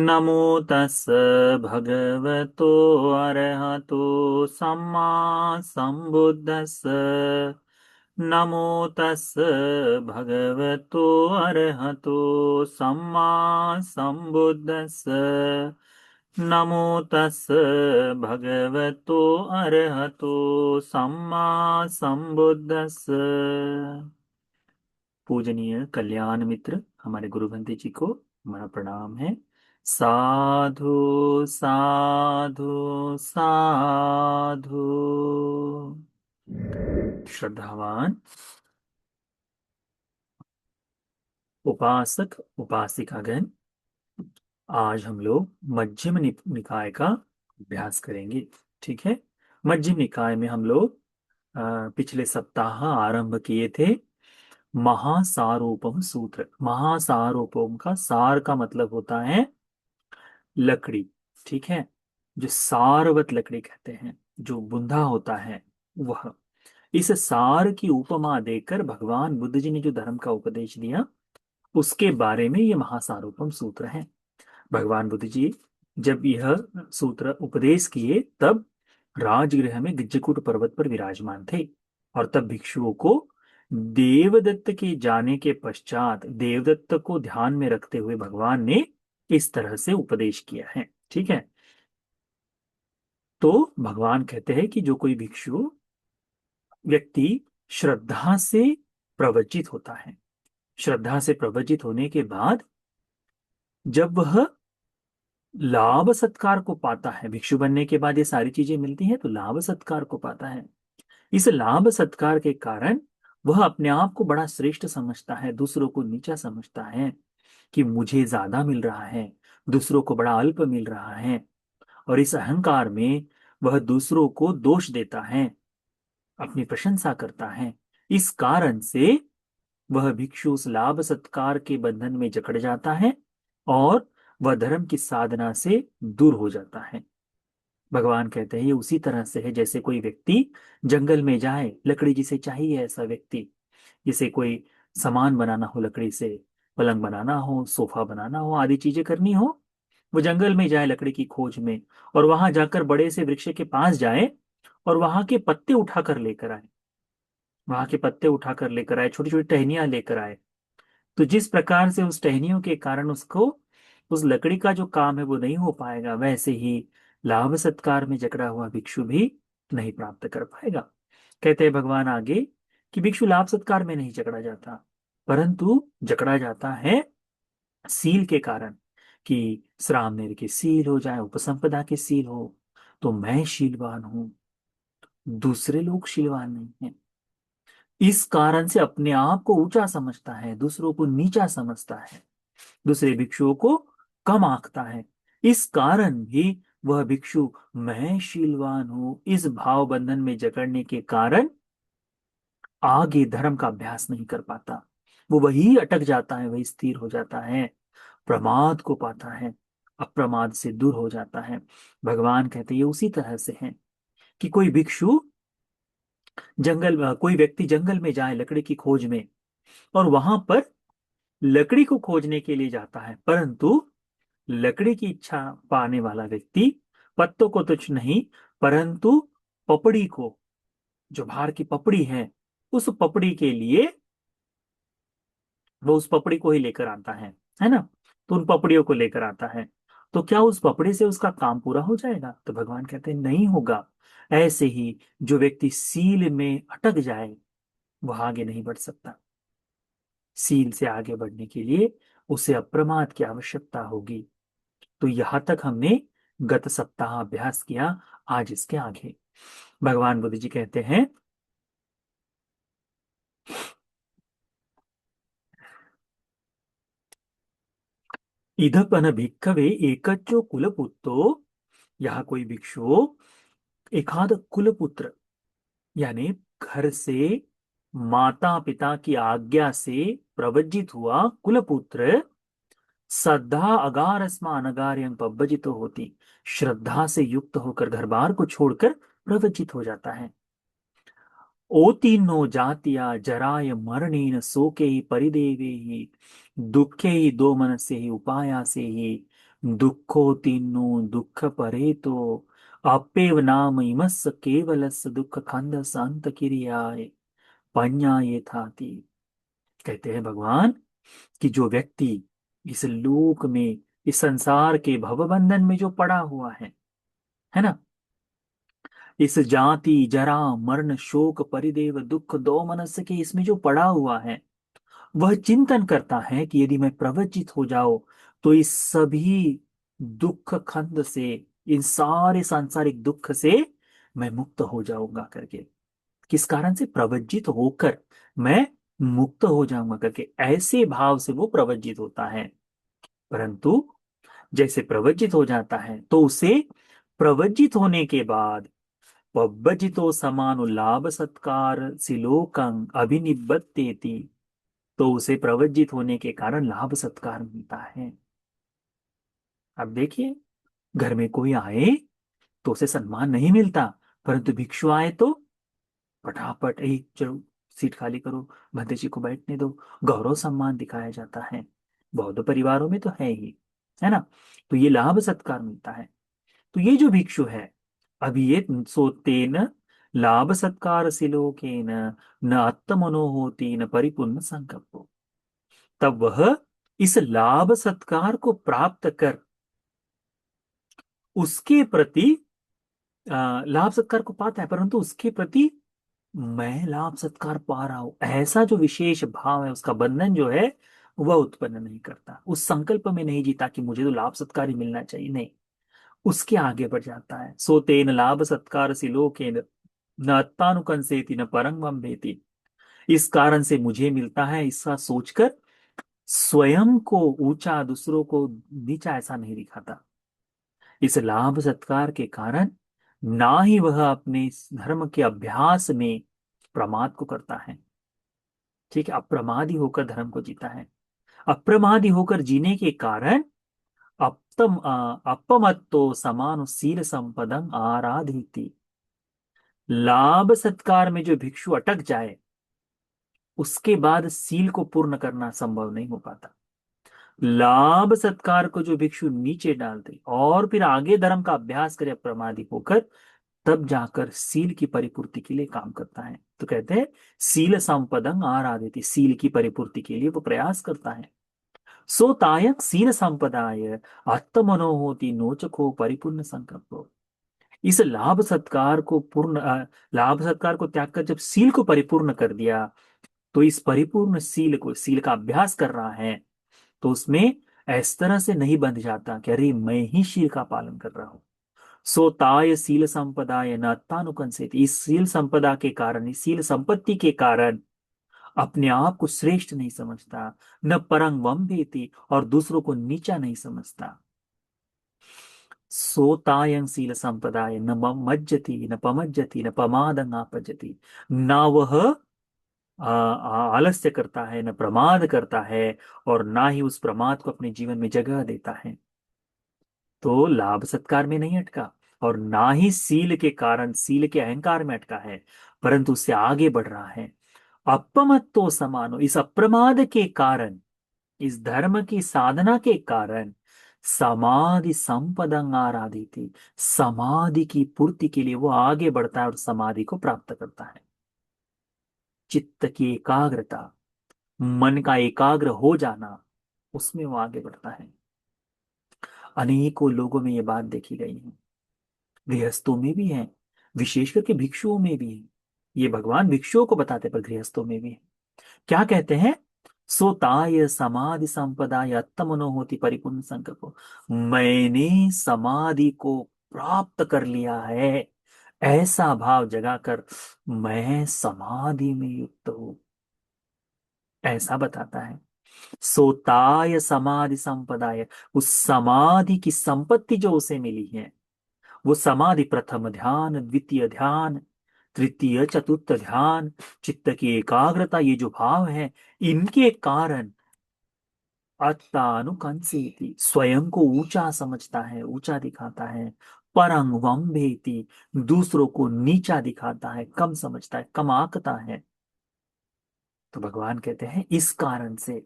नमो तस् भगवतो अरहतो सम्मा सम्बुद्धस्स। नमो तस् भगवतो अरहतो सम्मा सम्बुद्धस्स। नमो तस् भगवतो अरहतो सम्मा सम्बुद्धस्स। पूजनीय कल्याण मित्र हमारे गुरु बंदी जी को हमारा प्रणाम है। साधु साधु साधु। श्रद्धावान उपासक उपासिकागण, आज हम लोग मध्यम निकाय का अभ्यास करेंगे। ठीक है। मध्यम निकाय में हम लोग पिछले सप्ताह आरंभ किए थे महासारोपम सूत्र। महासारोपम का सार का मतलब होता है लकड़ी। ठीक है। जो सारवत लकड़ी कहते हैं, जो बुंदा होता है वह। इस सार की उपमा देकर भगवान बुद्ध जी ने जो धर्म का उपदेश दिया उसके बारे में ये महासारोपम सूत्र है। भगवान बुद्ध जी जब यह सूत्र उपदेश किए तब राजगृह में गिज्जकूट पर्वत पर विराजमान थे। और तब भिक्षुओं को देवदत्त के जाने के पश्चात देवदत्त को ध्यान में रखते हुए भगवान ने इस तरह से उपदेश किया है। ठीक है। तो भगवान कहते हैं कि जो कोई भिक्षु व्यक्ति श्रद्धा से प्रवचित होता है, श्रद्धा से प्रवचित होने के बाद जब वह लाभ सत्कार को पाता है, भिक्षु बनने के बाद ये सारी चीजें मिलती हैं तो लाभ सत्कार को पाता है। इस लाभ सत्कार के कारण वह अपने आप को बड़ा श्रेष्ठ समझता है, दूसरों को नीचा समझता है कि मुझे ज्यादा मिल रहा है, दूसरों को बड़ा अल्प मिल रहा है। और इस अहंकार में वह दूसरों को दोष देता है, अपनी प्रशंसा करता है। इस कारण से वह भिक्षु उस लाभ सत्कार के बंधन में जकड़ जाता है और वह धर्म की साधना से दूर हो जाता है। भगवान कहते हैं ये उसी तरह से है जैसे कोई व्यक्ति जंगल में जाए, लकड़ी जिसे चाहिए ऐसा व्यक्ति, जिसे कोई सामान बनाना हो, लकड़ी से पलंग बनाना हो, सोफा बनाना हो, आदि चीजें करनी हो, वो जंगल में जाए लकड़ी की खोज में और वहां जाकर बड़े से वृक्ष के पास जाए और वहां के पत्ते उठाकर लेकर आए, वहां के पत्ते उठाकर लेकर आए, छोटी छोटी टहनियां लेकर आए। तो जिस प्रकार से उस टहनियों के कारण उसको उस लकड़ी का जो काम है वो नहीं हो पाएगा, वैसे ही लाभ सत्कार में जकड़ा हुआ भिक्षु भी नहीं प्राप्त कर पाएगा। कहते हैं भगवान आगे कि भिक्षु लाभ सत्कार में नहीं जकड़ा जाता, परंतु जकड़ा जाता है सील के कारण। कि श्रामनेर के सील हो जाए, उपसंपदा के सील हो, तो मैं शीलवान हूं, दूसरे लोग शीलवान नहीं है। इस कारण से अपने आप को ऊंचा समझता है, दूसरों को नीचा समझता है, दूसरे भिक्षुओं को कम आंकता है। इस कारण भी वह भिक्षु मैं शीलवान हूं इस भाव बंधन में जकड़ने के कारण आगे धर्म का अभ्यास नहीं कर पाता। वो वही अटक जाता है, वही स्थिर हो जाता है, प्रमाद को पाता है, अप्रमाद से दूर हो जाता है। भगवान कहते हैं ये उसी तरह से है कि कोई भिक्षु कोई व्यक्ति जंगल में जाए लकड़ी की खोज में और वहां पर लकड़ी को खोजने के लिए जाता है, परंतु लकड़ी की इच्छा पाने वाला व्यक्ति पत्तों को तुच्छ नहीं, परंतु पपड़ी को, जो बाहर की पपड़ी है उस पपड़ी के लिए वो उस पपड़ी को ही लेकर आता है ना। तो उन पपड़ियों को लेकर आता है, तो क्या उस पपड़ी से उसका काम पूरा हो जाएगा? तो भगवान कहते हैं नहीं होगा। ऐसे ही जो व्यक्ति सील में अटक जाए वह आगे नहीं बढ़ सकता। सील से आगे बढ़ने के लिए उसे अप्रमाद की आवश्यकता होगी। तो यहां तक हमने गत सप्ताह अभ्यास किया। आज इसके आगे भगवान बुद्ध जी कहते हैं इधपन भिक्खवे एकच्चो कुलपुत्रो। यहाँ कोई भिक्षु एकाध कुलपुत्र, यानी घर से माता पिता की आज्ञा से प्रवजित हुआ कुलपुत्र श्रद्धा अगारस्मा अनगार्यं पब्बजितो होती, श्रद्धा से युक्त होकर घर बार को छोड़कर प्रवचित हो जाता है। ओतीर्नो जातिया जराय मरणेन शोके ही परिदेवे ही दुखे ही दो मन से ही उपाया से ही दुखो तीनो दुख परे तो अप्येव नाम इमस्स केवलस दुख खंड संत किरियाए पඤ्ඤा ये थाती। कहते हैं भगवान कि जो व्यक्ति इस लोक में, इस संसार के भवबंधन में जो पड़ा हुआ है ना, इस जाति जरा मरण शोक परिदेव दुख दो मनस के इसमें जो पड़ा हुआ है, वह चिंतन करता है कि यदि मैं प्रवज्जित हो जाऊं तो इस सभी दुख खंड से, इन सारे सांसारिक दुख से मैं मुक्त हो जाऊंगा करके। किस कारण से? प्रवज्जित होकर मैं मुक्त हो जाऊंगा करके, ऐसे भाव से वो प्रवज्जित होता है। परंतु जैसे प्रवज्जित हो जाता है तो उसे प्रवज्जित होने के बाद पब्बजितो समानु लाभ सत्कार सिलोकं अभिनिबध्यते, तो उसे प्रवज्जित होने के कारण लाभ सत्कार मिलता है। अब देखिए, घर में कोई आए तो उसे सम्मान नहीं मिलता, परंतु भिक्षु आए तो फटाफट, ए चलो सीट खाली करो, भंते जी को बैठने दो, गौरव सम्मान दिखाया जाता है। बौद्ध परिवारों में तो है ही, है ना। तो ये लाभ सत्कार मिलता है। तो ये जो भिक्षु है, अभी ये सोतेन लाभ सत्कार सिलोकेन न आत्मनो होती न परिपूर्ण संकल्प, तब वह इस लाभ सत्कार को प्राप्त कर उसके प्रति लाभ सत्कार को पाता है, परंतु उसके प्रति मैं लाभ सत्कार पा रहा हूं ऐसा जो विशेष भाव है, उसका बंधन जो है वह उत्पन्न नहीं करता, उस संकल्प में नहीं जीता कि मुझे तो लाभ सत्कार ही मिलना चाहिए, नहीं, उसके आगे बढ़ जाता है। सो तेन लाभ सत्कार सिलोकेन न अत्तानुकंसेति न परंगम भेति, इस कारण से मुझे मिलता है ऐसा सोचकर स्वयं को ऊंचा, दूसरों को नीचा ऐसा नहीं दिखाता। इस लाभ सत्कार के कारण ना ही वह अपने इस धर्म के अभ्यास में प्रमाद को करता है। ठीक है, अप्रमादी होकर धर्म को जीता है। अप्रमादी होकर जीने के कारण अपमत्तो समानुशील संपदं आराधयति, लाभ सत्कार में जो भिक्षु अटक जाए उसके बाद सील को पूर्ण करना संभव नहीं हो पाता। लाभ सत्कार को जो भिक्षु नीचे डाल दे और फिर आगे धर्म का अभ्यास करे प्रमादी होकर, तब जाकर सील की परिपूर्ति के लिए काम करता है। तो कहते हैं सील संपदं आराधयति, सील की परिपूर्ति के लिए वो प्रयास करता है। सो तायक सील संपदाय आत्मनो होती नोचको परिपूर्ण संकल्प। इस लाभ सत्कार को लाभ सत्कार को त्याग कर जब सील को परिपूर्ण कर दिया, तो इस परिपूर्ण सील को, सील का अभ्यास कर रहा है, तो उसमें इस तरह से नहीं बंध जाता कि अरे मैं ही शील का पालन कर रहा हूं। सो ताय सील संपदाय न तानुकंसेति, इस सील संपदा के कारण, इस सील संपत्ति के कारण अपने आप को श्रेष्ठ नहीं समझता, न परंग वम भेति, और दूसरों को नीचा नहीं समझता। सो तायं सील संपदाय न मज्जति न पमज्जति न पमादं आपजति, ना वह आलस्य करता है, न प्रमाद करता है, और ना ही उस प्रमाद को अपने जीवन में जगह देता है। तो लाभ सत्कार में नहीं अटका, और ना ही सील के कारण, सील के अहंकार में अटका है, परंतु उससे आगे बढ़ रहा है। अपमत्तो समानो, इस अप्रमाद के कारण, इस धर्म की साधना के कारण समाधि संपदं आराधिति, समाधि की पूर्ति के लिए वो आगे बढ़ता है और समाधि को प्राप्त करता है। चित्त की एकाग्रता, मन का एकाग्र हो जाना, उसमें वो आगे बढ़ता है। अनेकों लोगों में ये बात देखी गई है, गृहस्थों में भी है, विशेष करके भिक्षुओं में भी है। ये भगवान भिक्षुओं को बताते, पर गृहस्थों में भी है। क्या कहते हैं? सोताय समाधि संपदा यत्तमनो होती परिपूर्ण संकल्प, मैंने समाधि को प्राप्त कर लिया है ऐसा भाव जगाकर मैं समाधि में युक्त हूं, ऐसा बताता है। सोताय समाधि संपदाय, उस समाधि की संपत्ति जो उसे मिली है, वो समाधि प्रथम ध्यान, द्वितीय ध्यान, तृतीय चतुर्थ ध्यान, चित्त की एकाग्रता, ये जो भाव है, इनके कारण अत्तानुकंसेति, स्वयं को ऊंचा समझता है, ऊंचा दिखाता है। परंग वंभेति, दूसरों को नीचा दिखाता है, कम समझता है, कम आंकता है। तो भगवान कहते हैं इस कारण से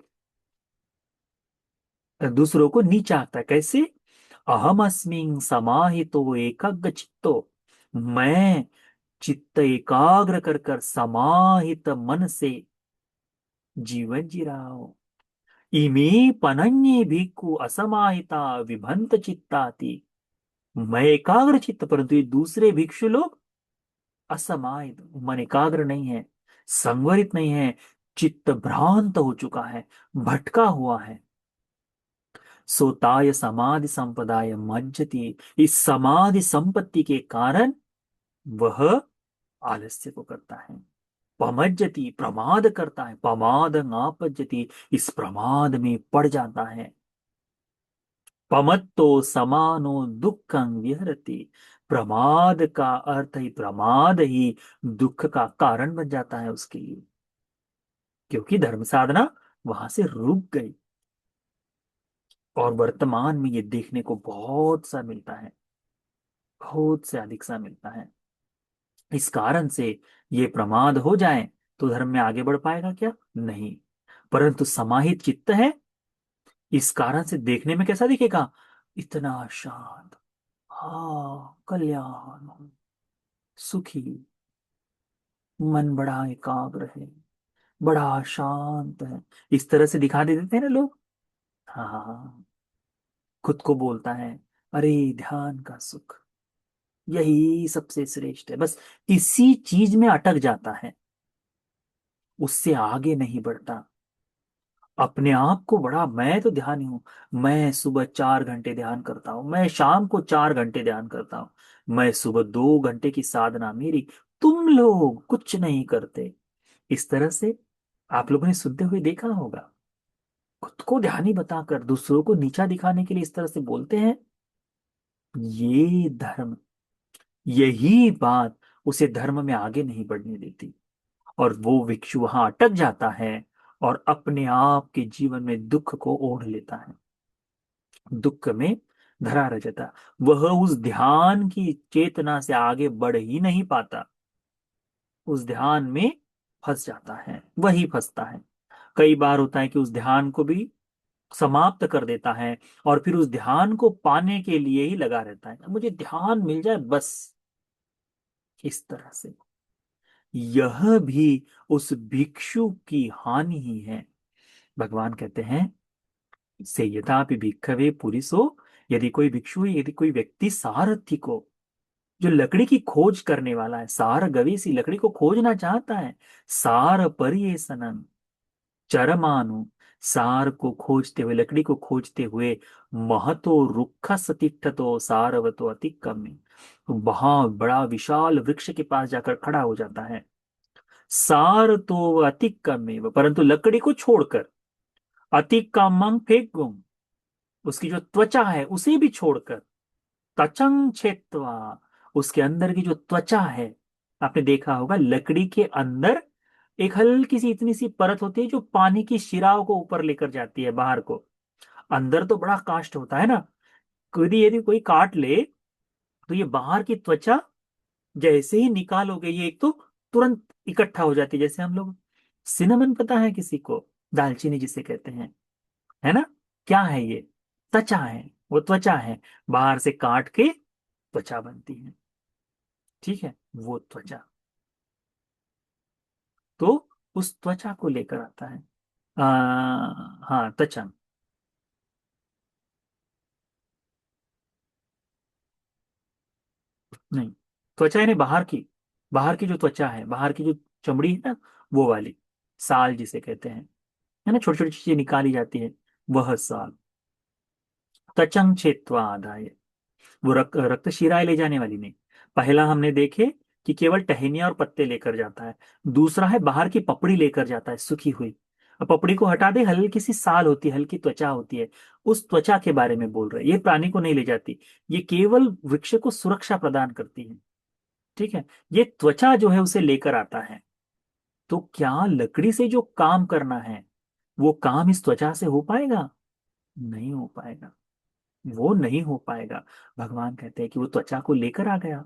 दूसरों को नीचा आंकता है। कैसे? अहमस्मिं समाहितो एकाग्र चित्तो, मैं चित्त एकाग्र कर कर समाहित मन से जीवन जी रहा हूं। इमे पनन्ये भिक्खु असमाहिता विभंत चित्ताति। मैं एकाग्र चित्त, परंतु ये दूसरे भिक्षु लोग असमाहित, मन एकाग्र नहीं है, संवरित नहीं है, चित्त भ्रांत हो चुका है, भटका हुआ है। सोताय समाधि संपदाय मज्जति, इस समाधि संपत्ति के कारण वह आलस्य को करता है। पमज्जति, प्रमाद करता है, पमाद नापज्जति, इस प्रमाद में पड़ जाता है। पमत्तो समानो दुखं विहरति, प्रमाद का अर्थ ही, प्रमाद ही दुख का कारण बन जाता है उसके लिए, क्योंकि धर्म साधना वहां से रुक गई। और वर्तमान में ये देखने को बहुत सा मिलता है, बहुत से अधिक सा मिलता है। इस कारण से ये प्रमाद हो जाए तो धर्म में आगे बढ़ पाएगा क्या? नहीं। परंतु समाहित चित्त है, इस कारण से देखने में कैसा दिखेगा? इतना शांत, हाँ कल्याण, सुखी, मन बड़ा एकाग्र है, बड़ा शांत है, इस तरह से दिखा दे देते हैं ना लोग। हाँ, खुद को बोलता है, अरे ध्यान का सुख यही सबसे श्रेष्ठ है, बस इसी चीज में अटक जाता है, उससे आगे नहीं बढ़ता। अपने आप को बड़ा, मैं तो ध्यानी हूं, मैं सुबह 4 घंटे ध्यान करता हूं, मैं शाम को 4 घंटे ध्यान करता हूं, मैं सुबह 2 घंटे की साधना मेरी, तुम लोग कुछ नहीं करते। इस तरह से आप लोगों ने सुनते हुए देखा होगा, खुद को ध्यानी बताकर दूसरों को नीचा दिखाने के लिए इस तरह से बोलते हैं। ये धर्म, यही बात उसे धर्म में आगे नहीं बढ़ने देती, और वो भिक्षु वहां अटक जाता है और अपने आप के जीवन में दुख को ओढ़ लेता है, दुख में धरा रह जाता। वह उस ध्यान की चेतना से आगे बढ़ ही नहीं पाता, उस ध्यान में फंस जाता है, वही फंसता है। कई बार होता है कि उस ध्यान को भी समाप्त कर देता है, और फिर उस ध्यान को पाने के लिए ही लगा रहता है, मुझे ध्यान मिल जाए बस। इस तरह से यह भी उस भिक्षु की हानि ही है। भगवान कहते हैं, से यथापि भिक्खवे पुरिसो, यदि कोई भिक्षु, यदि कोई व्यक्ति सारथी को, जो लकड़ी की खोज करने वाला है, सार गवेसी लकड़ी को खोजना चाहता है, सार परियेसनम चरमानु, सार को खोजते हुए, लकड़ी को खोजते हुए, महतो रुक्ख सतिष्ठतो सारवतो अतिक्रम्य, वहां बड़ा विशाल वृक्ष के पास जाकर खड़ा हो जाता है। सार तो अतिक्रम्य, परंतु लकड़ी को छोड़कर, अतिक्रमं फेंक, उसकी जो त्वचा है उसे भी छोड़कर, तचंग छेत्वा, उसके अंदर की जो त्वचा है, आपने देखा होगा लकड़ी के अंदर एक हल्की सी इतनी सी परत होती है जो पानी की शिराओं को ऊपर लेकर जाती है बाहर को। अंदर तो बड़ा काष्ठ होता है ना, यदि कोई काट ले तो ये बाहर की त्वचा जैसे ही निकालोगे, ये एक तो तुरंत इकट्ठा हो जाती है, जैसे हम लोग सिनेमन, पता है किसी को, दालचीनी जिसे कहते हैं, है ना? क्या है ये? त्वचा है, वो त्वचा है, बाहर से काट के त्वचा बनती है, ठीक है, वो त्वचा। तो उस त्वचा को लेकर आता है। हाँ, त्वचा, नहीं, त्वचा यानी बाहर की जो त्वचा है, बाहर की जो चमड़ी है ना, वो वाली, साल जिसे कहते हैं, है ना, छोटी छोटी चीजें निकाली जाती है, वह साल। त्वचं छेत्वा आदाय, वो रक्त शिराएं ले जाने वाली नहीं। पहला हमने देखे कि केवल टहनियां और पत्ते लेकर जाता है, दूसरा है बाहर की पपड़ी लेकर जाता है सूखी हुई। अब पपड़ी को हटा दे, हल्की सी साल होती है, हल्की त्वचा होती है, उस त्वचा के बारे में बोल रहे हैं। ये प्राणी को नहीं ले जाती, ये केवल वृक्ष को सुरक्षा प्रदान करती है, ठीक है। ये त्वचा जो है उसे लेकर आता है। तो क्या लकड़ी से जो काम करना है, वो काम इस त्वचा से हो पाएगा? नहीं हो पाएगा, वो नहीं हो पाएगा। भगवान कहते हैं कि वो त्वचा को लेकर आ गया।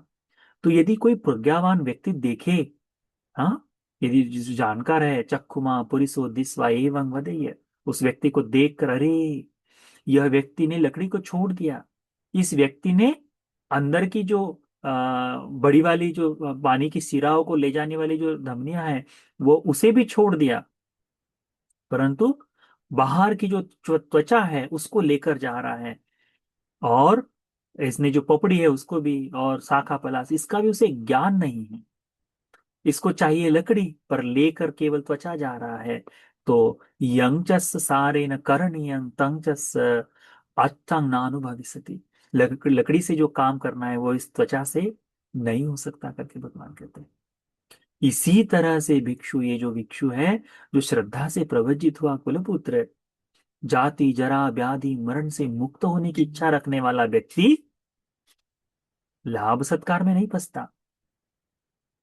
तो यदि कोई प्रज्ञावान व्यक्ति देखे, हाँ, यदि जो जानकार है, चक्षुमा पुरिसो दिस्वा एवं वदेय, उस व्यक्ति को देखकर, अरे यह व्यक्ति ने लकड़ी को छोड़ दिया, इस व्यक्ति ने अंदर की जो बड़ी वाली जो पानी की सिराओं को ले जाने वाली जो धमनियां हैं, वो उसे भी छोड़ दिया, परंतु बाहर की जो त्वचा है उसको लेकर जा रहा है। और इसने जो पपड़ी है उसको भी, और शाखा पलाश, इसका भी उसे ज्ञान नहीं है। इसको चाहिए लकड़ी, पर लेकर केवल त्वचा जा रहा है। तो यंग चस सारे न करणीयं तंग चस अर्थं नानुभविष्यति। लकड़ी से जो काम करना है वो इस त्वचा से नहीं हो सकता करके भगवान कहते हैं। इसी तरह से भिक्षु, ये जो भिक्षु है, जो श्रद्धा से प्रवज्जित हुआ कुलपुत्र, जाति जरा व्याधि मरण से मुक्त होने की इच्छा रखने वाला व्यक्ति लाभ सत्कार में नहीं फंसता।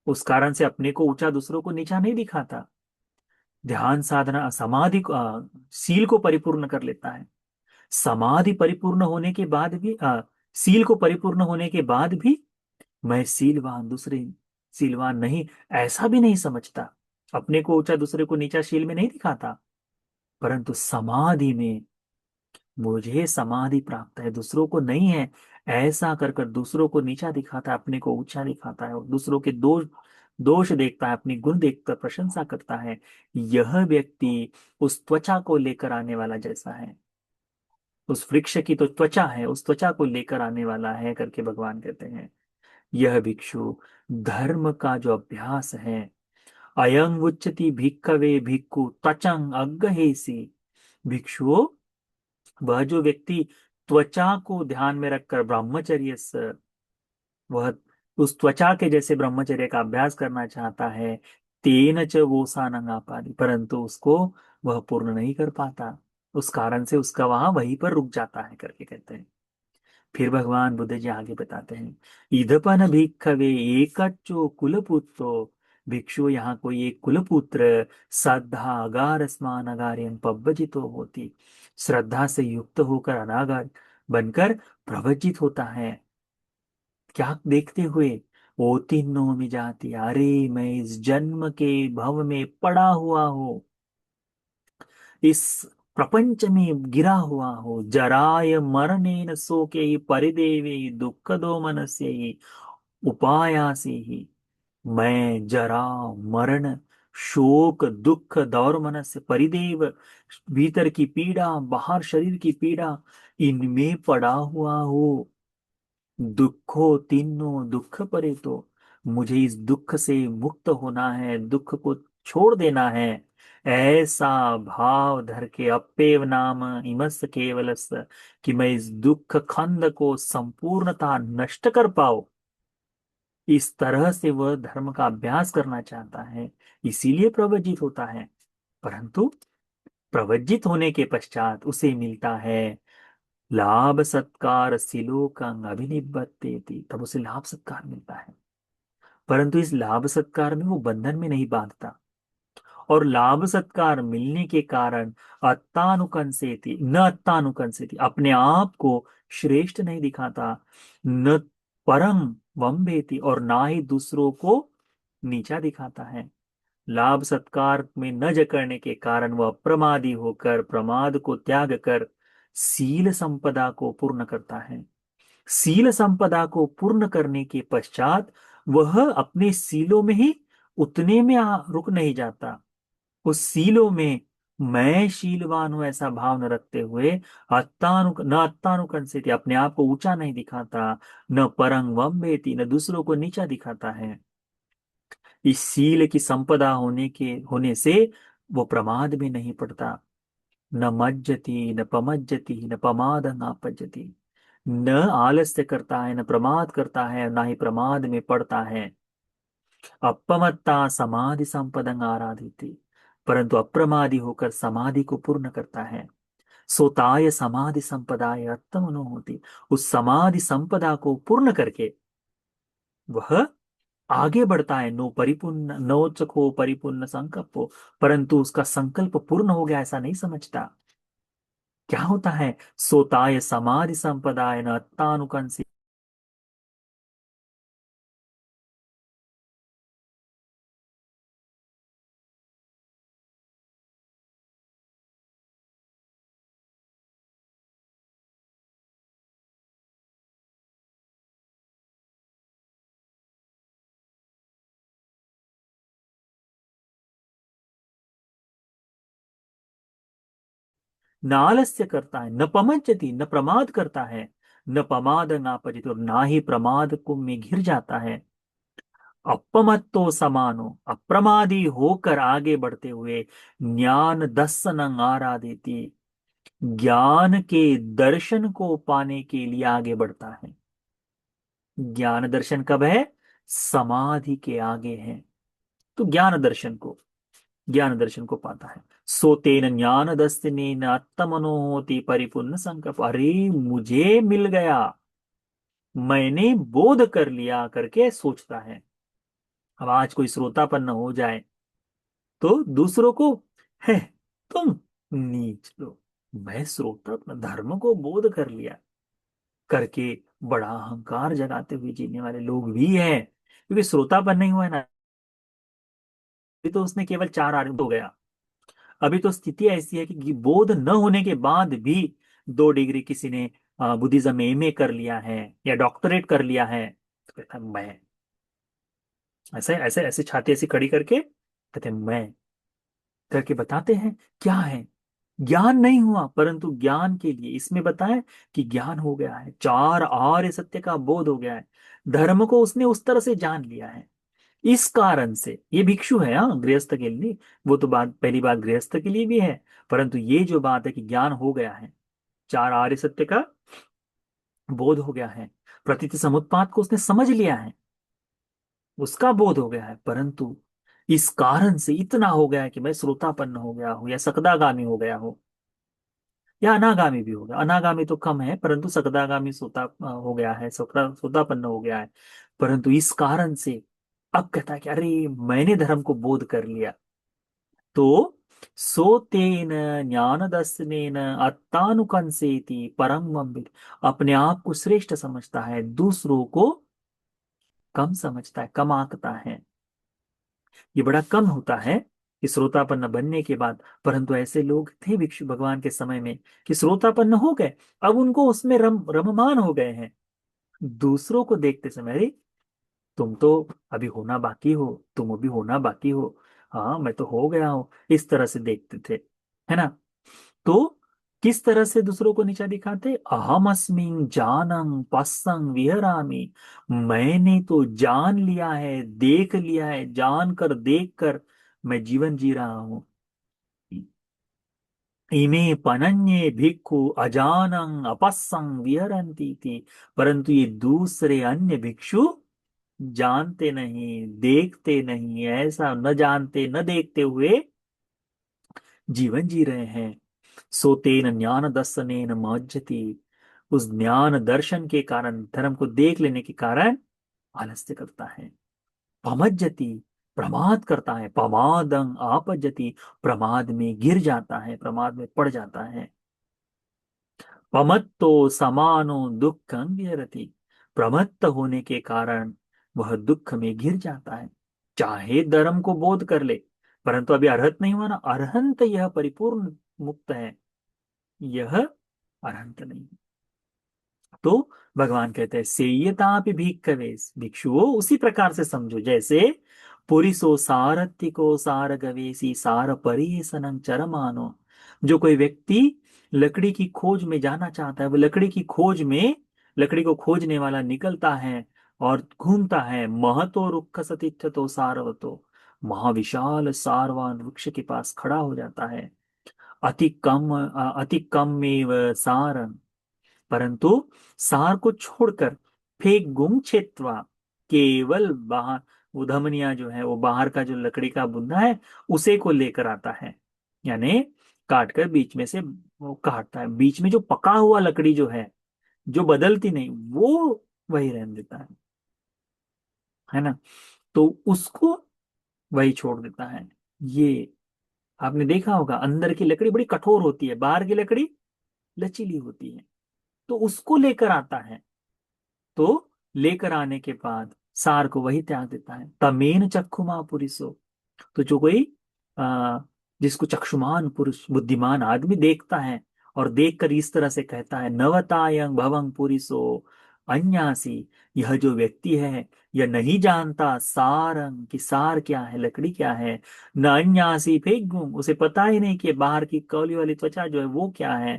उस कारण से अपने को ऊंचा दूसरों को नीचा नहीं दिखाता। ध्यान साधना समाधि सील को परिपूर्ण कर लेता है। समाधि परिपूर्ण होने के बाद भी सील को परिपूर्ण होने के बाद भी मैं सीलवान, दूसरे सीलवान नहीं, ऐसा भी नहीं समझता। अपने को ऊंचा दूसरे को नीचा शील में नहीं दिखाता, परंतु समाधि में मुझे समाधि प्राप्त है, दूसरों को नहीं है, ऐसा कर कर दूसरों को नीचा दिखाता है, अपने को ऊंचा दिखाता है, और दूसरों के दोष दोष देखता है, अपनी गुण देखकर प्रशंसा करता है। यह व्यक्ति उस त्वचा को लेकर आने वाला जैसा है। उस वृक्ष की तो त्वचा है, उस त्वचा को लेकर आने वाला है करके भगवान कहते हैं। यह भिक्षु धर्म का जो अभ्यास है, अयं उच्चति भिक्खवे भिक्खु त्वचं अग्गहेसी। भिक्षुओं, वह जो व्यक्ति त्वचा को ध्यान में रखकर ब्रह्मचर्य से, वह उस त्वचा के जैसे ब्रह्मचर्य का अभ्यास करना चाहता है, तेन च वो सानंगापादि, परंतु उसको वह पूर्ण नहीं कर पाता। उस कारण से उसका वहां वहीं पर रुक जाता है करके कहते हैं। फिर भगवान बुद्ध जी आगे बताते हैं, इदपन भिक्खवे एकच्चो कुलपुत्रो। भिक्षु, यहाँ कोई एक कुलपुत्र श्रद्धा अगार स्मान अगार्यन पव्वजितो होती, श्रद्धा से युक्त होकर अनागार बनकर प्रवज्जित होता है। क्या देखते हुए? ओ तीनों में जाती, अरे मैं इस जन्म के भव में पड़ा हुआ हूँ, इस प्रपंच में गिरा हुआ हो, जराय मरणेन शोके ही परिदेवे दुख दो मनस्य ही उपायासे ही। मैं जरा, मरण, शोक, दुख, दौर मनस्य, परिदेव, भीतर की पीड़ा, बाहर शरीर की पीड़ा, इनमें पड़ा हुआ हो। दुखो तीनों दुख परे तो, मुझे इस दुख से मुक्त होना है, दुख को छोड़ देना है। ऐसा भाव धर के अप्पेव नाम इमस केवलस, कि मैं इस दुख खंड को संपूर्णता नष्ट कर पाऊं, इस तरह से वह धर्म का अभ्यास करना चाहता है, इसीलिए प्रवज्जित होता है। परंतु प्रवज्जित होने के पश्चात उसे मिलता है लाभ सत्कार सिलोकंग अभिनिबध्यते, तब उसे लाभ सत्कार मिलता है। परंतु इस लाभ सत्कार में वो बंधन में नहीं बांधता, और लाभ सत्कार मिलने के कारण अत्तानुकंसेति न अत्तानुकंसेति, अपने आप को श्रेष्ठ नहीं दिखाता, न परम वंबेति, और ना ही दूसरों को नीचा दिखाता है। लाभ सत्कार में न जकड़ने के कारण वह अप्रमादी होकर प्रमाद को त्याग कर सील संपदा को पूर्ण करता है। सील संपदा को पूर्ण करने के पश्चात वह अपने सीलों में ही उतने में रुक नहीं जाता। उस सीलों में मैं शीलवान हूं ऐसा भाव न रखते हुए न अत्तानुकंसित, अपने आप को ऊंचा नहीं दिखाता, न परंग वम्बेति, न दूसरों को नीचा दिखाता है। इस सील की संपदा होने से वो प्रमाद में नहीं पड़ता। न मज्जति न पमज्जति न पमाद नापज्जति, न आलस्य करता है, न प्रमाद करता है, ना ही प्रमाद में पड़ता है। अपमत्ता समाधि संपदं आराधिति, परंतु अप्रमादी होकर समाधि को पूर्ण करता है। सोताय समाधि संपदाय अत्तमनो होती, उस समाधि संपदा को पूर्ण करके वह आगे बढ़ता है। नो परिपूर्ण नौचको परिपूर्ण संकल्पो, परंतु उसका संकल्प पूर्ण हो गया ऐसा नहीं समझता। क्या होता है? सोताय समाधि संपदाय न अत्तानुकंसी न आलस्य करता है, न पमज्जति, न प्रमाद करता है, न पमाद नापजित, और ना ही प्रमाद को में घिर जाता है। अपमत्तो समानो, अप्रमादी होकर आगे बढ़ते हुए, ज्ञान दर्शनं आराधेति, ज्ञान के दर्शन को पाने के लिए आगे बढ़ता है। ज्ञान दर्शन कब है? समाधि के आगे है। तो ज्ञान दर्शन को पाता है। सो तेन ज्ञान दर्शनेन आत्मनो होति परिपूर्ण संकल्प, अरे मुझे मिल गया, मैंने बोध कर लिया करके सोचता है। अब आज कोई श्रोतापन्न हो जाए तो दूसरों को, है तुम नीच लो, मैं श्रोतापन्न धर्म को बोध कर लिया करके बड़ा अहंकार जगाते हुए जीने वाले लोग भी हैं। क्योंकि श्रोतापन्न नहीं हुआ है ना, अभी तो उसने केवल 4 आने हो गया। अभी तो स्थिति ऐसी है कि बोध न होने के बाद भी 2 डिग्री किसी ने बुद्धिज्म में एमए कर लिया है या डॉक्टरेट कर लिया है, तो कहता है मैं, ऐसे ऐसे ऐसे छाती ऐसी खड़ी करके कहते हैं मैं, करके बताते हैं क्या है। ज्ञान नहीं हुआ, परंतु ज्ञान के लिए इसमें बताएं कि ज्ञान हो गया है, 4 आर्य सत्य का बोध हो गया है, धर्म को उसने उस तरह से जान लिया है। इस कारण से ये भिक्षु है, हाँ, गृहस्थ के लिए नहीं। वो तो बात, पहली बात गृहस्थ के लिए भी है, परंतु ये जो बात है कि ज्ञान हो गया है, 4 आर्य सत्य का बोध हो गया है, प्रतीति समुत्पाद को उसने समझ लिया है, उसका बोध हो गया है, परंतु इस कारण से इतना हो गया है कि मैं श्रोतापन्न हो गया हूं या सकदागामी हो गया हूं या अनागामी भी हो गया। अनागामी तो कम है, परंतु सकदागामी सोता हो गया है, सोतापन्न हो गया है। परंतु इस कारण से अब कहता है कि अरे मैंने धर्म को बोध कर लिया। तो सो तेन ज्ञान दर्शनेन अत्तानुकंसेति परम विद्, अपने आप को श्रेष्ठ समझता है, दूसरों को कम समझता है, कम आंकता है। ये बड़ा कम होता है कि श्रोतापन्न बनने के बाद, परंतु ऐसे लोग थे भिक्षु भगवान के समय में कि श्रोतापन्न हो गए, अब उनको उसमें रममान हो गए हैं। दूसरों को देखते समय, अरे तुम तो अभी होना बाकी हो, तुम अभी होना बाकी हो, हाँ मैं तो हो गया हूं, इस तरह से देखते थे, है ना। तो किस तरह से दूसरों को नीचा दिखाते? अहम अस्मिन् जानं पश्यं विहरामि, मैंने तो जान लिया है, देख लिया है, जान कर देख कर मैं जीवन जी रहा हूं। इमे पनन्ये भिक्खु अजानं अपस्सं विहरन्ति थी, परंतु ये दूसरे अन्य भिक्षु जानते नहीं, देखते नहीं, ऐसा न जानते न देखते हुए जीवन जी रहे हैं। सो तेन ज्ञान दर्शनेन मज्जति, उस ज्ञान दर्शन के कारण, धर्म को देख लेने के कारण आलस्य करता है। पमज्जति, प्रमाद करता है, प्रमादं आपज्जति, प्रमाद में गिर जाता है, प्रमाद में पड़ जाता है। प्रमत्तो समानो दुखं विहरति, प्रमत्त होने के कारण वह दुख में घिर जाता है। चाहे धर्म को बोध कर ले, परंतु अभी अर्हत नहीं हुआ ना, अरहंत यह परिपूर्ण मुक्त है, यह अरहंत नहीं। तो भगवान कहते हैं सेयतापि भिक्खवे, भिक्षुओं उसी प्रकार से समझो जैसे पुरिसो सारथिको सार गवेसी सार परिसनं चरमानो, जो कोई व्यक्ति लकड़ी की खोज में जाना चाहता है, वो लकड़ी की खोज में, लकड़ी को खोजने वाला निकलता है और घूमता है। महतो रुक्ख सतिष्ठतो सारवतो, महाविशाल सारवान वृक्ष के पास खड़ा हो जाता है। अति कम में सार, परंतु सार को छोड़कर फेंक गुम क्षेत्वा, केवल बाहर उधमनिया जो है, वो बाहर का जो लकड़ी का बुंदा है उसे को लेकर आता है, यानी काट कर बीच में से वो काटता है, बीच में जो पका हुआ लकड़ी जो है, जो बदलती नहीं, वो वही रहने देता है ना। तो उसको वही छोड़ देता है। ये आपने देखा होगा, अंदर की लकड़ी बड़ी कठोर होती है, बाहर की लकड़ी लचीली होती है, तो उसको लेकर आता है। तो लेकर आने के बाद सार को वही त्याग देता है। तमेन चक्षुमा पुरुषो, तो जो कोई आ, जिसको चक्षुमान पुरुष, बुद्धिमान आदमी देखता है और देखकर इस तरह से कहता है, नवतायं भवं पुरुषो अन्यासी, यह जो व्यक्ति है यह नहीं जानता सारंग कि सार क्या है, लकड़ी क्या है। न अन्यासी फेगुम, उसे पता ही नहीं कि बाहर की कौली वाली त्वचा जो है वो क्या है।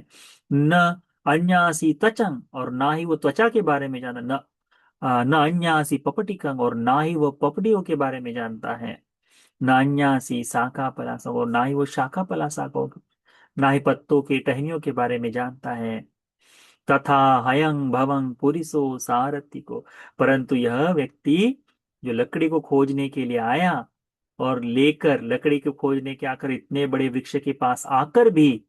न अन्यासी त्वचंग, और ना ही वो त्वचा के बारे में जाना। न अन्यासी पपटिकंग, और ना ही वो पपड़ियों के बारे में जानता है। न अन्यासी शाखा पलासा, और ना ही वो शाखा पलासा को, ना ही पत्तों की टहनियों के बारे में जानता है। तथा हयं भवं पुरिसो सारथी को, परंतु यह व्यक्ति जो लकड़ी को खोजने के लिए आया, और लेकर लकड़ी को खोजने के आकर इतने बड़े वृक्ष के पास आकर भी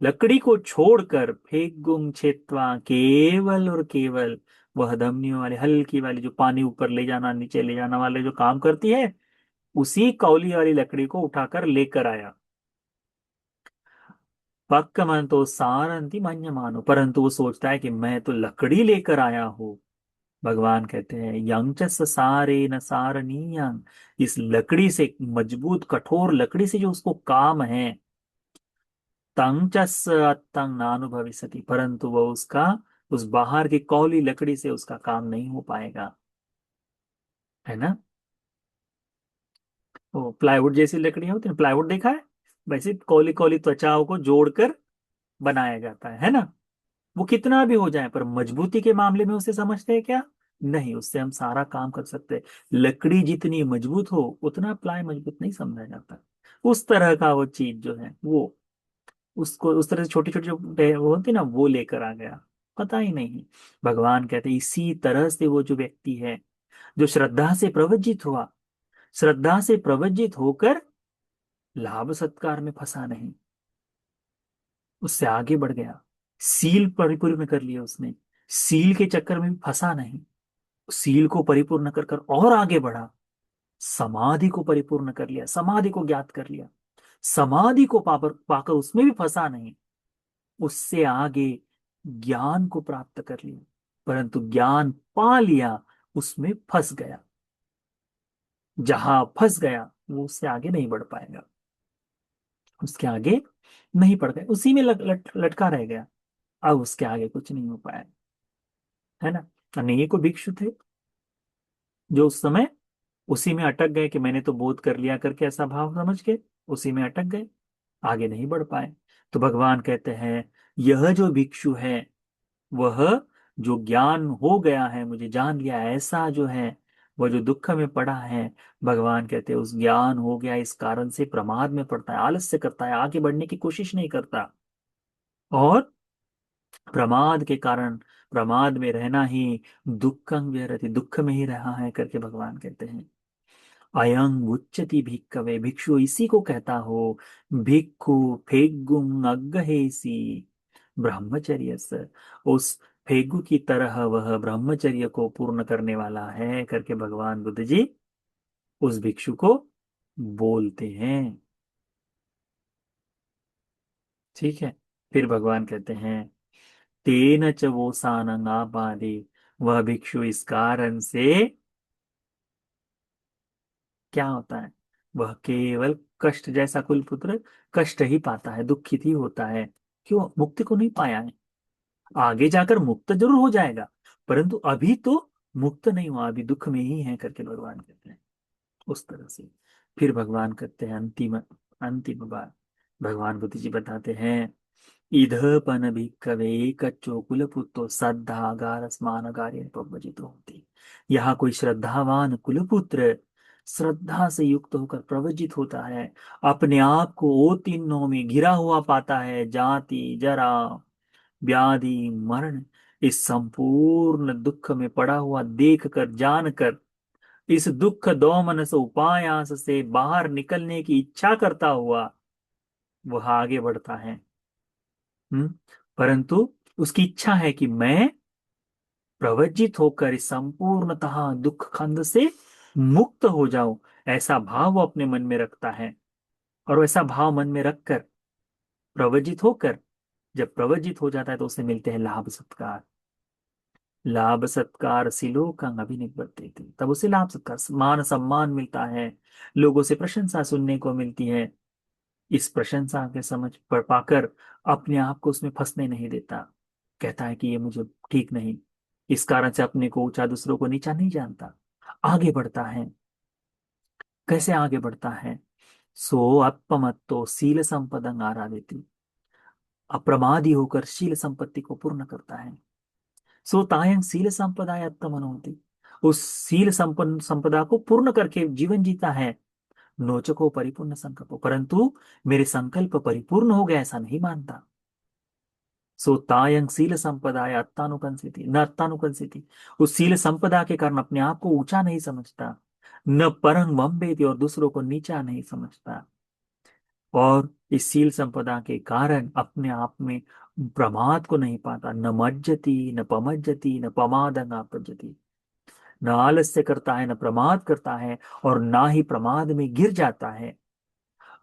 लकड़ी को छोड़कर फेंक गुम छेत्वा, केवल और केवल वह धमनियों वाले हल्की वाली जो पानी ऊपर ले जाना नीचे ले जाना वाले जो काम करती है, उसी कौली वाली लकड़ी को उठाकर लेकर आया। पक्क मन तो सारंती मन्य मानो, परंतु वो सोचता है कि मैं तो लकड़ी लेकर आया हूँ। भगवान कहते हैं यंग च सारे न सारणीयं, इस लकड़ी से, मजबूत कठोर लकड़ी से जो उसको काम है, तंग च तंग नानुभविष्यति, परंतु वह उसका, उस बाहर की कौली लकड़ी से उसका काम नहीं हो पाएगा, है ना। वो प्लाईवुड जैसी लकड़ियां होती है, प्लाईवुड देखा है, वैसे कौली कौली त्वचाओं को जोड़कर बनाया जाता है ना। वो कितना भी हो जाए, पर मजबूती के मामले में उसे समझते हैं क्या, नहीं, उससे हम सारा काम कर सकते हैं। लकड़ी जितनी मजबूत हो उतना प्लाई मजबूत नहीं समझा जाता। उस तरह का वो चीज जो है वो, उसको उस तरह से छोटी छोटी जो वो होती है ना, वो लेकर आ गया, पता ही नहीं। भगवान कहते हैं इसी तरह से वो जो व्यक्ति है जो श्रद्धा से प्रवज्जित हुआ, श्रद्धा से प्रवज्जित होकर लाभ सत्कार में फंसा नहीं, उससे आगे बढ़ गया, सील परिपूर्ण कर लिया उसने, सील के चक्कर में भी फंसा नहीं, सील को परिपूर्ण कर कर और आगे बढ़ा, समाधि को परिपूर्ण कर लिया, समाधि को ज्ञात कर लिया, समाधि को पाकर पाकर उसमें भी फंसा नहीं, उससे आगे ज्ञान को प्राप्त कर लिया, परंतु ज्ञान पा लिया, उसमें फंस गया, जहां फंस गया वो उससे आगे नहीं बढ़ पाएगा, उसके आगे नहीं बढ़ गया, उसी में लटका रह गया, अब उसके आगे कुछ नहीं हो पाया, है ना। अनेक भिक्षु थे जो उस समय उसी में अटक गए कि मैंने तो बोध कर लिया करके ऐसा भाव समझ के उसी में अटक गए, आगे नहीं बढ़ पाए। तो भगवान कहते हैं यह जो भिक्षु है वह, जो ज्ञान हो गया है, मुझे जान लिया ऐसा जो है, वह जो दुख में पड़ा है, भगवान कहते हैं उस ज्ञान हो गया इस कारण से प्रमाद में पड़ता है, आलस्य करता है, आगे बढ़ने की कोशिश नहीं करता, और प्रमाद के कारण, प्रमाद में रहना ही दुखं व्यरति, दुख में ही रहा है करके भगवान कहते हैं। अयं उच्चति भिक्खवे, भिक्षु इसी को कहता हो, भिक्खु फेगुं अग्गहेसी ब्रह्मचर्य से, उस फेगु की तरह वह ब्रह्मचर्य को पूर्ण करने वाला है करके भगवान बुद्ध जी उस भिक्षु को बोलते हैं। ठीक है, फिर भगवान कहते हैं तेन च वो सानंगापादे, वह भिक्षु इस कारण से क्या होता है, वह केवल कष्ट, जैसा कुलपुत्र कष्ट ही पाता है, दुखित ही होता है, क्यों, मुक्ति को नहीं पाया है। आगे जाकर मुक्त जरूर हो जाएगा, परंतु अभी तो मुक्त नहीं हुआ, अभी दुख में ही है करके भगवान कहते हैं, उस तरह से। फिर भगवान कहते हैं अंतिम अंतिम बात, भगवान बुद्ध जी बताते हैं इधपन भिक्खवे कच्चो कुलपुत्रो श्रद्धागार स्मानगारेण प्रव्रजितो होती, यहाँ कोई श्रद्धावान कुलपुत्र श्रद्धा से युक्त होकर प्रवजित होता है, अपने आप को वो तीनों में घिरा हुआ पाता है, जाति जरा व्याधि मरण, इस संपूर्ण दुख में पड़ा हुआ देख कर जान कर इस दुख दोमन से उपायास से बाहर निकलने की इच्छा करता हुआ वह आगे बढ़ता है। हम्म, परंतु उसकी इच्छा है कि मैं प्रवज्जित होकर इस संपूर्णतः दुख खंड से मुक्त हो जाऊं, ऐसा भाव वो अपने मन में रखता है, और वैसा भाव मन में रखकर प्रवज्जित होकर जब प्रवज्जित हो जाता है तो उसे मिलते हैं लाभ सत्कार, लाभ सत्कार सिलोकं अभिनिवर्तते थे, तब उसे लाभ सत्कार मान सम्मान मिलता है, लोगों से प्रशंसा सुनने को मिलती है, इस प्रशंसा के समझ पर पाकर अपने आप को उसमें फंसने नहीं देता, कहता है कि ये मुझे ठीक नहीं, इस कारण से अपने को ऊंचा दूसरों को नीचा नहीं जानता, आगे बढ़ता है। कैसे आगे बढ़ता है? सो अपमत्तो शील संपदं आराधयति, अप्रमादी होकर शील संपत्ति को पूर्ण करता है। सो तायं शील संपदाय आत्मनोति, उस शील संपन्न संपदा को पूर्ण करके जीवन जीता है। नोचको परिपूर्ण संकल्प, परंतु मेरे संकल्प परिपूर्ण हो गया ऐसा नहीं मानता। सो तायं शील संपदाय अत्तानुकंसिति न अत्तानुकंसिति, उस शील संपदा के कारण अपने आप को ऊंचा नहीं समझता। न परं वम्बेति, और दूसरों को नीचा नहीं समझता। और इस शील संपदा के कारण अपने आप में प्रमाद को नहीं पाता। न मज्जति न पमज्जति न पमादं आपज्जति, न आलस्य करता है, न प्रमाद करता है, और ना ही प्रमाद में गिर जाता है।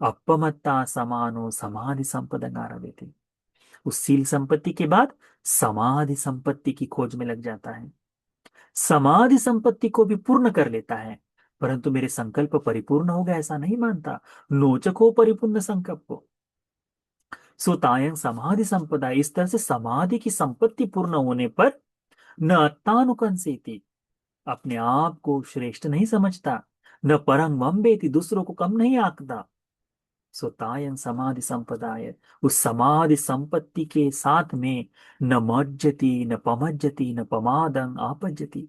अपमत्ता समानो समाधि संपदं आरभते, उस शील संपत्ति के बाद समाधि संपत्ति की खोज में लग जाता है। समाधि संपत्ति को भी पूर्ण कर लेता है, परंतु मेरे संकल्प परिपूर्ण हो गया ऐसा नहीं मानता। नोचको परिपूर्ण संकल्प, सुतायं समाधि संपदा, इस तरह से समाधि की संपत्ति पूर्ण होने पर न अत्तानुकंसेति, अपने आप को श्रेष्ठ नहीं समझता। न परं वम्बेति, दूसरों को कम नहीं आंकता। सुतायं समाधि संपदाय, उस समाधि संपत्ति के साथ में न मज्जति न पमज्जति न पमादं आपज्जति,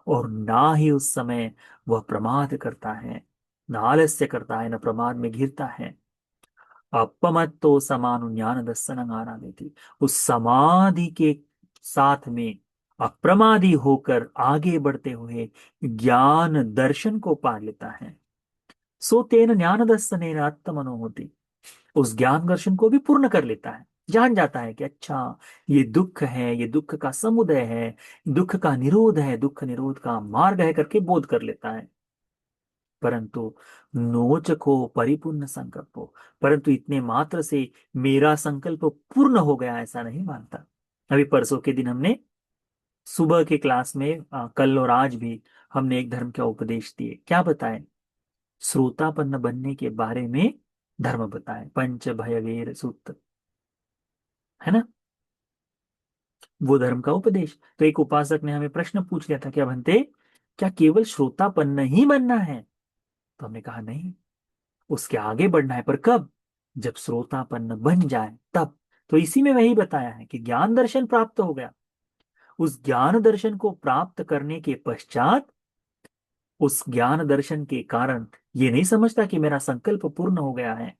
और ना ही उस समय वह प्रमाद करता है, न आलस्य करता है, न प्रमाद में घिरता है। अपमत्तो समानु ज्ञान दर्शन आराधयति, उस समाधि के साथ में अप्रमादी होकर आगे बढ़ते हुए ज्ञान दर्शन को पा लेता है। सो तेन ज्ञान दर्शन आत्मनो होती, उस ज्ञान दर्शन को भी पूर्ण कर लेता है। जान जाता है कि अच्छा, ये दुख है, ये दुख का समुदय है, दुख का निरोध है, दुख निरोध का मार्ग है करके बोध कर लेता है। परंतु नोचको परिपूर्ण संकल्पो, परंतु इतने मात्र से मेरा संकल्प पूर्ण हो गया ऐसा नहीं मानता। अभी परसों के दिन हमने सुबह के क्लास में कल और आज भी हमने एक धर्म का उपदेश दिए। क्या बताए? श्रोतापन्न बनने के बारे में धर्म बताए, पंच भयवेर सूक्त, है ना, वो धर्म का उपदेश। तो एक उपासक ने हमें प्रश्न पूछ लिया था, क्या बनते, क्या केवल श्रोतापन्न ही बनना है? तो हमने कहा नहीं, उसके आगे बढ़ना है, पर कब? जब श्रोतापन्न बन जाए तब। तो इसी में वही बताया है कि ज्ञान दर्शन प्राप्त हो गया, उस ज्ञान दर्शन को प्राप्त करने के पश्चात उस ज्ञान दर्शन के कारण ये नहीं समझता कि मेरा संकल्प पूर्ण हो गया है,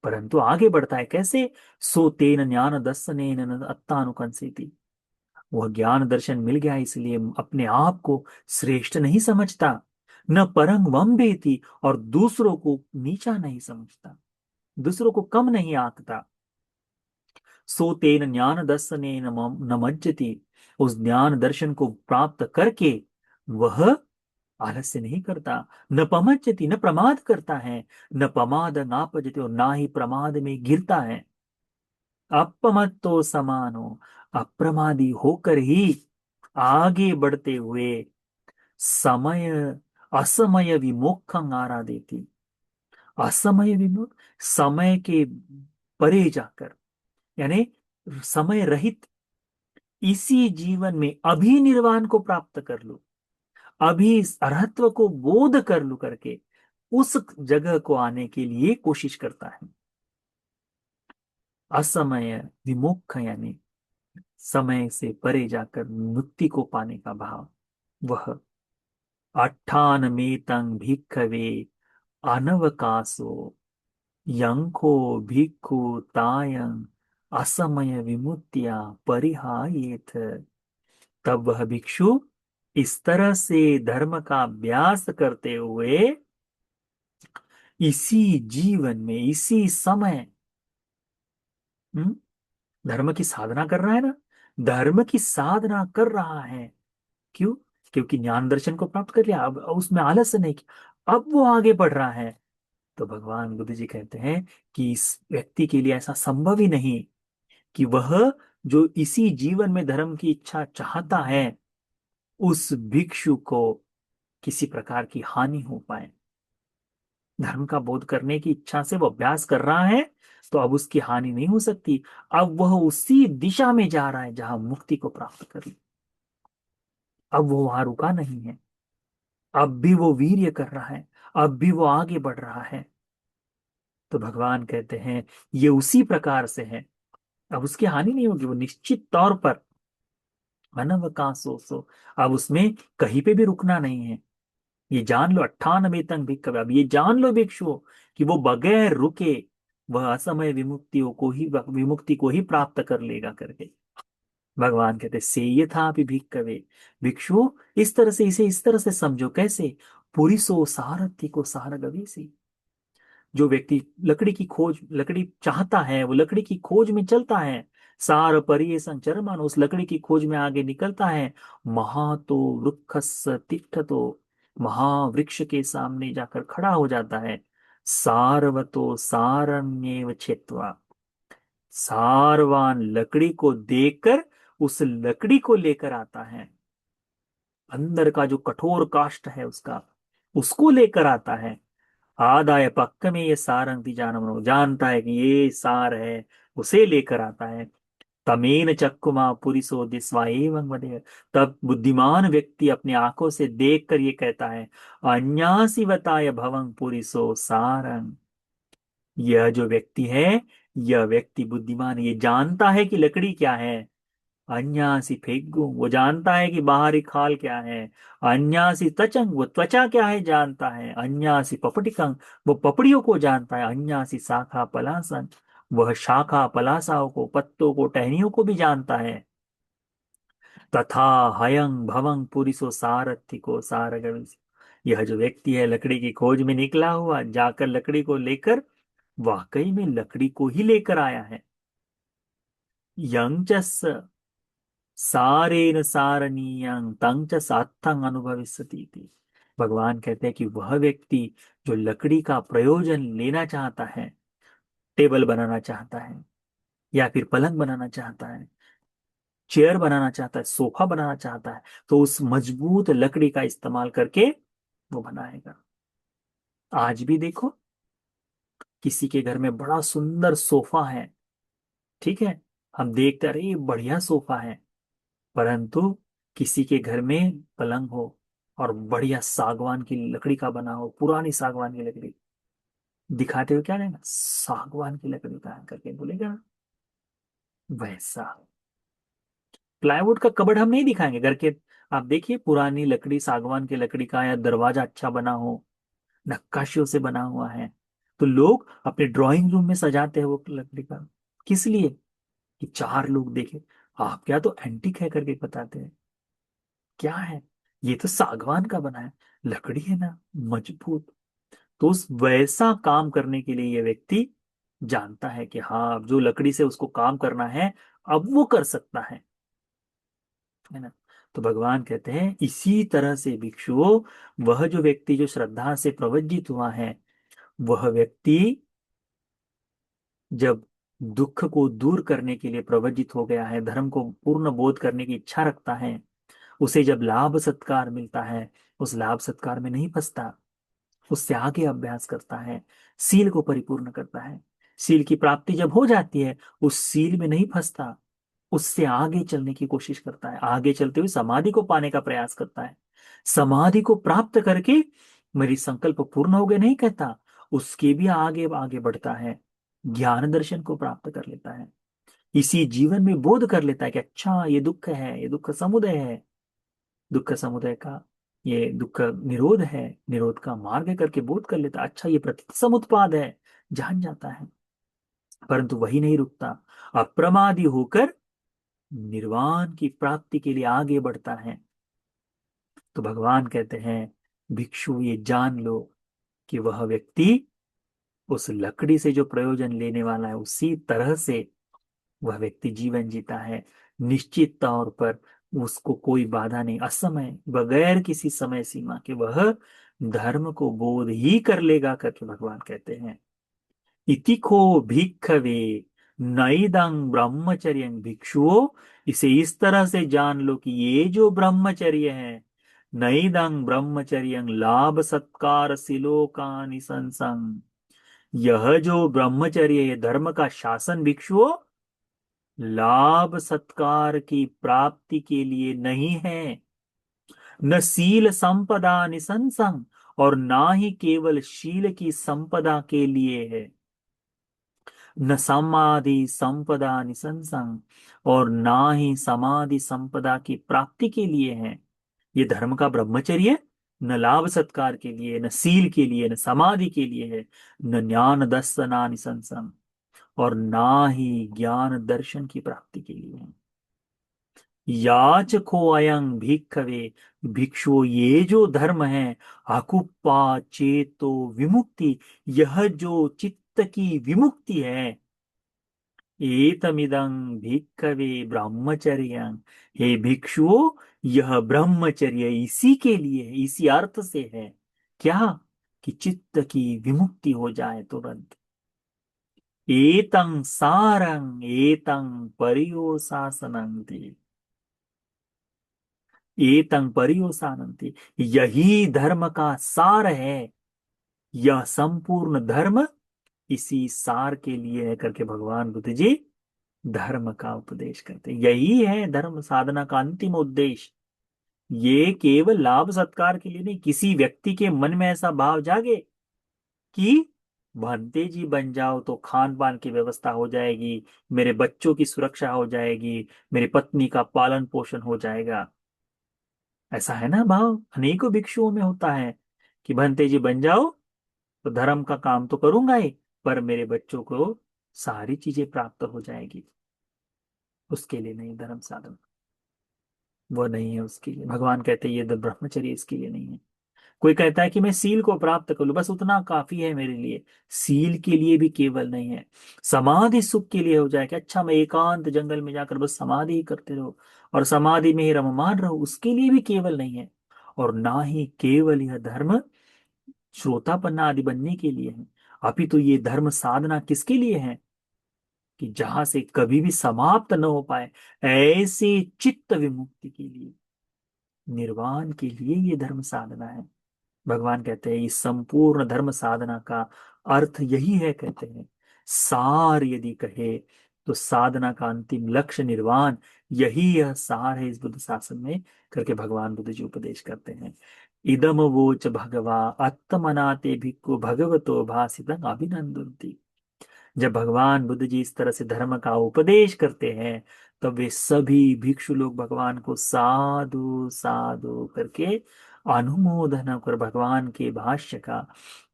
परंतु आगे बढ़ता है। कैसे? सो तेन ज्ञान दर्शनेन अत्तानुकंसिति, वह ज्ञान दर्शन मिल गया इसलिए अपने आप को श्रेष्ठ नहीं समझता। न परंग वम्बेति, और दूसरों को नीचा नहीं समझता, दूसरों को कम नहीं आंकता। सो तेन ज्ञान दर्शनेन न मज्जति, उस ज्ञान दर्शन को प्राप्त करके वह आलस्य नहीं करता। न पमज्जति, न प्रमाद करता है, न पमाद नापजति, और ना ही प्रमाद में गिरता है। अपमत्तो समानो, अप्रमादी होकर ही आगे बढ़ते हुए समय असमय विमोक्षं आराधयति, असमय विमुख, समय के परे जाकर, यानी समय रहित इसी जीवन में अभी निर्वाण को प्राप्त कर लूं, अभी इस अरहत्व को बोध कर लूं करके उस जगह को आने के लिए कोशिश करता है। असमय विमुख यानी समय से परे जाकर मुक्ति को पाने का भाव। वह अट्ठान मेतं भिक्खवे अनवकाशो यंको भिक्खु तायं असमय विमुक्त्या परिहायेत, तब वह भिक्षु इस तरह से धर्म का अभ्यास करते हुए इसी जीवन में इसी समय हम्म, धर्म की साधना कर रहा है ना, धर्म की साधना कर रहा है। क्यों? क्योंकि ज्ञान दर्शन को प्राप्त कर लिया, अब उसमें आलस्य नहीं किया, अब वो आगे बढ़ रहा है। तो भगवान बुद्ध जी कहते हैं कि इस व्यक्ति के लिए ऐसा संभव ही नहीं कि वह जो इसी जीवन में धर्म की इच्छा चाहता है उस भिक्षु को किसी प्रकार की हानि हो पाए। धर्म का बोध करने की इच्छा से वो अभ्यास कर रहा है, तो अब उसकी हानि नहीं हो सकती। अब वह उसी दिशा में जा रहा है जहां मुक्ति को प्राप्त कर ली। अब वो वहां रुका नहीं है, अब भी वो वीर्य कर रहा है, अब भी वो आगे बढ़ रहा है। तो भगवान कहते हैं ये उसी प्रकार से है। अब उसकी हानि नहीं होगी, वो निश्चित तौर पर मानव का सो अब उसमें कहीं पे भी रुकना नहीं है। ये जान लो, 98 तंग भिक्खवे, अब ये जान लो भिक्षुओं कि वो बगैर रुके वह असमय विमुक्ति को ही प्राप्त कर लेगा करके। भगवान कहते से ये था अभी भिक्खवे, भिक्षुओं इस तरह से, इसे इस तरह से समझो, कैसे? पुरिसो सारथी को सारगवी से। जो व्यक्ति लकड़ी की खोज, लकड़ी चाहता है, वो लकड़ी की खोज में चलता है, सार परियेषं चरमान, उस लकड़ी की खोज में आगे निकलता है। महातो वृक्षस्स तिष्ठतो, महावृक्ष के सामने जाकर खड़ा हो जाता है। सारवतो सारण्येव छित्त्वा, सारवान लकड़ी को देखकर उस लकड़ी को लेकर आता है। अंदर का जो कठोर काष्ठ है उसका, उसको लेकर आता है। आदाय पक्क में ये सारंगति जानमनो, जानता है कि ये सार है, उसे लेकर आता है। तमेन चक्कुमा पुरिसो दिस्वा एवं वदेह, तब बुद्धिमान व्यक्ति अपनी आंखों से देखकर ये कहता है, अन्यासिवताय भवं पुरिसो सारंग। यह जो व्यक्ति है, यह व्यक्ति बुद्धिमान, ये जानता है कि लकड़ी क्या है। अन्यासी फेगु, वो जानता है कि बाहरी खाल क्या है। अन्यासी तचंग, वो त्वचा क्या है जानता है। अन्यासी पपटिकंग, वो पपड़ियों को जानता है। अन्यासी शाखा पलासन, वह शाखा पलासाओं को, पत्तों को, टहनियों को भी जानता है। तथा हयंग भवंग पुरिसो सारथी को सारगण, यह जो व्यक्ति है लकड़ी की खोज में निकला हुआ, जाकर लकड़ी को लेकर वाकई में लकड़ी को ही लेकर आया है। यंग सारेन सारणीयं तंग च सात्थंग अनुभविष्यति इति। भगवान कहते हैं कि वह व्यक्ति जो लकड़ी का प्रयोजन लेना चाहता है, टेबल बनाना चाहता है, या फिर पलंग बनाना चाहता है, चेयर बनाना चाहता है, सोफा बनाना चाहता है, तो उस मजबूत लकड़ी का इस्तेमाल करके वो बनाएगा। आज भी देखो, किसी के घर में बड़ा सुंदर सोफा है, ठीक है, हम देखते अरे ये बढ़िया सोफा है, परंतु किसी के घर में पलंग हो और बढ़िया सागवान की लकड़ी का बना हो, पुरानी सागवान की लकड़ी, दिखाते हुए क्या कहेंगे, सागवान की लकड़ी का है करके बोलेगा ना। वैसा प्लाईवुड का कबर्ड हम नहीं दिखाएंगे घर के। आप देखिए पुरानी लकड़ी, सागवान की लकड़ी का, या दरवाजा अच्छा बना हो, नक्काशियों से बना हुआ है, तो लोग अपने ड्राइंग रूम में सजाते हैं वो लकड़ी का। किस लिए? कि चार लोग देखे, आप क्या तो एंटीक है करके बताते हैं। क्या है? ये तो सागवान का बना है, लकड़ी है ना, मजबूत। तो उस वैसा काम करने के लिए ये व्यक्ति जानता है कि हाँ, अब जो लकड़ी से उसको काम करना है, अब वो कर सकता है ना। तो भगवान कहते हैं इसी तरह से भिक्षुओं, वह जो व्यक्ति जो श्रद्धा से प्रवज्जित हुआ है, वह व्यक्ति जब दुख को दूर करने के लिए प्रवज्जित हो गया है, धर्म को पूर्ण बोध करने की इच्छा रखता है, उसे जब लाभ सत्कार मिलता है, उस लाभ सत्कार में नहीं फंसता, उससे आगे अभ्यास करता है, सील को परिपूर्ण करता है। सील की प्राप्ति जब हो जाती है, उस सील में नहीं फंसता, उससे आगे चलने की कोशिश करता है, आगे चलते हुए समाधि को पाने का प्रयास करता है। समाधि को प्राप्त करके मेरी संकल्प पूर्ण हो गए नहीं कहता, उसके भी आगे आगे बढ़ता है, ज्ञान दर्शन को प्राप्त कर लेता है। इसी जीवन में बोध कर लेता है कि अच्छा ये दुख है, ये दुख समुदय है, दुख समुदय का ये दुख निरोध है, निरोध का मार्ग करके बोध कर लेता है। अच्छा ये प्रतीक समुत्पाद है, जान जाता है। परंतु वही नहीं रुकता, अप्रमादी होकर निर्वाण की प्राप्ति के लिए आगे बढ़ता है। तो भगवान कहते हैं भिक्षु ये जान लो कि वह व्यक्ति उस लकड़ी से जो प्रयोजन लेने वाला है, उसी तरह से वह व्यक्ति जीवन जीता है। निश्चित तौर पर उसको कोई बाधा नहीं, असमय, बगैर किसी समय सीमा के वह धर्म को बोध ही कर लेगा करके भगवान कहते हैं। इतिको भिक्खवे नैदं ब्रह्मचर्य, भिक्षुओं इसे इस तरह से जान लो कि ये जो ब्रह्मचर्य है, नैदं ब्रह्मचर्यं लाभ सत्कार सिलोकानि संसं। यह जो ब्रह्मचर्य ये धर्म का शासन भिक्षुओं लाभ सत्कार की प्राप्ति के लिए नहीं है, न शील संपदा निसंसंग, और ना ही केवल शील की संपदा के लिए है, न समाधि संपदा निसंसंग, और ना ही समाधि संपदा की प्राप्ति के लिए है। ये धर्म का ब्रह्मचर्य न लाभ सत्कार के लिए, न सील के लिए, न समाधि के लिए है, न ज्ञान दर्शना निसंसंग, और ना ही ज्ञान दर्शन की प्राप्ति के लिए है। याचको अयं भिक्खवे, भिक्षु ये जो धर्म है, अकुप्पा चेतो विमुक्ति, यह जो चित्त की विमुक्ति है, एतमिदं भिक्खवे ब्रह्मचर्य, हे भिक्षुओं यह ब्रह्मचर्य इसी के लिए है, इसी अर्थ से है। क्या? कि चित्त की विमुक्ति हो जाए तुरंत। एतं सारं एतं पर्योसासनंति, एतं पर्योसानंति, यही धर्म का सार है। यह संपूर्ण धर्म इसी सार के लिए है करके भगवान बुद्ध जी धर्म का उपदेश करते हैं। यही है धर्म साधना का अंतिम उद्देश्य। ये केवल लाभ सत्कार के लिए नहीं, किसी व्यक्ति के मन में ऐसा भाव जागे कि भंते जी बन जाओ तो खान पान की व्यवस्था हो जाएगी, मेरे बच्चों की सुरक्षा हो जाएगी, मेरी पत्नी का पालन पोषण हो जाएगा। ऐसा है ना भाव, अनेकों भिक्षुओं में होता है कि भंते जी बन जाओ तो धर्म का काम तो करूंगा ही, पर मेरे बच्चों को सारी चीजें प्राप्त हो जाएगी। उसके लिए नहीं धर्म साधन, वो नहीं है उसके लिए। भगवान कहते हैं ये ब्रह्मचर्य इसके लिए नहीं है। कोई कहता है कि मैं सील को प्राप्त कर लूं, बस उतना काफी है मेरे लिए। सील के लिए भी केवल नहीं है। समाधि सुख के लिए हो जाए कि अच्छा मैं एकांत जंगल में जाकर बस समाधि ही करते रहो और समाधि में ही रममान रहो, उसके लिए भी केवल नहीं है। और ना ही केवल यह धर्म श्रोतापन्ना आदि बनने के लिए है, अपितु ये धर्म साधना किसके लिए है? कि जहां से कभी भी समाप्त न हो पाए, ऐसे चित्त विमुक्ति के लिए, निर्वाण के लिए ये धर्म साधना है। भगवान कहते हैं इस संपूर्ण धर्म साधना का अर्थ यही है, कहते हैं सार यदि कहे तो साधना का अंतिम लक्ष्य निर्वाण, यही यह सार है इस बुद्ध शासन में करके भगवान बुद्ध जी उपदेश करते हैं। इदम वोच भगवा आत्मनाते भिक्खु भगवतो भासितं अभिनंदन्ति। जब भगवान बुद्ध जी इस तरह से धर्म का उपदेश करते हैं तब वे सभी भिक्षु लोग भगवान को साधु साधु करके अनुमोदन कर भगवान के भाष्य का,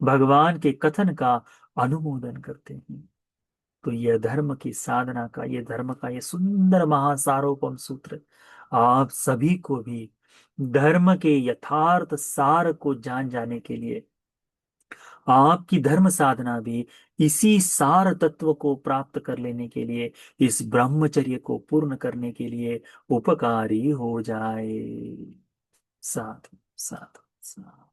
भगवान के कथन का अनुमोदन करते हैं। तो यह धर्म की साधना का, यह धर्म का यह सुंदर महासारोपम सूत्र आप सभी को भी धर्म के यथार्थ सार को जान जाने के लिए, आपकी धर्म साधना भी इसी सार तत्व को प्राप्त कर लेने के लिए, इस ब्रह्मचर्य को पूर्ण करने के लिए उपकारी हो जाए। साधु साधु साधु।